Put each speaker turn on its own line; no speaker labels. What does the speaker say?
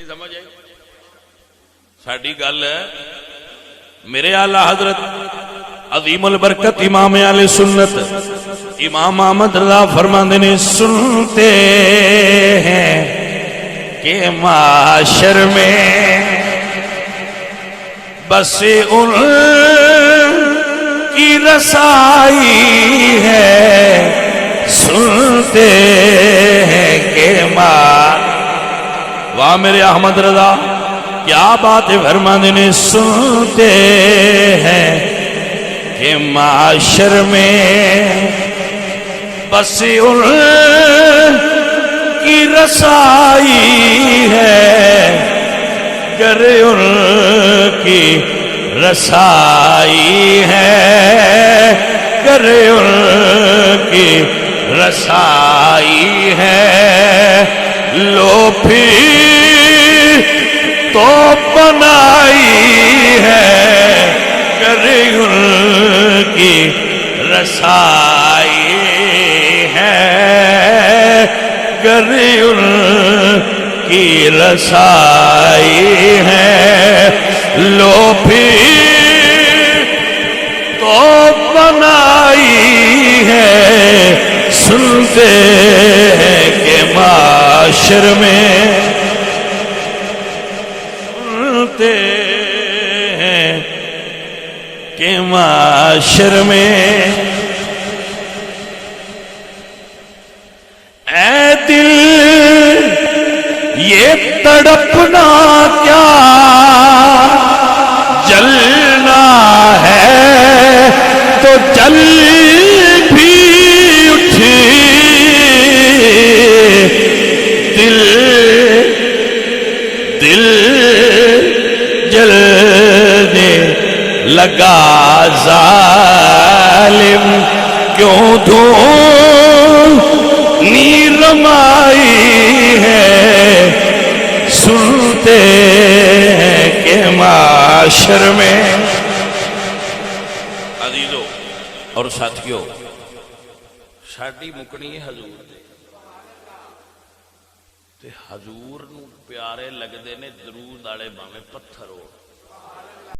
نہیں سمجھ آئی ساڈی گل ہے میرے اعلی حضرت عظیم البرکت امام اہل سنت امام احمد رضا فرماندے نے سنتے ہیں کہ معاشر میں بس ان کی رسائی ہے سنتے ہیں کہ واہ میرے احمد رضا کیا بات ہے فرماندے نے سنتے ہیں کہ معاشر میں بس ان کی رسائی ہے گر ان کی رسائی ہے گر ان کی رسائی ہے لو پھر تو بنائی ہے گر ان کی رسائی ہے گر ان کی رسائی ہے لو پھر تو بنائی ہے سنتے ہیں کہ معاشر میں سنتے ہیں کہ معاشر میں اے دل یہ تڑپنا کیا جلنا ہے تو جل بھی اٹھی دل جلنے لگا ظالم کیوں دھون نیرمائی ہے سنتے ہیں کہ معاشر میں عزیزو اور ساتھیو ساڈی مکنی ہے حضور دے تے حضور نو پیارے لگدے نے درود والے بھاویں پتھر ہو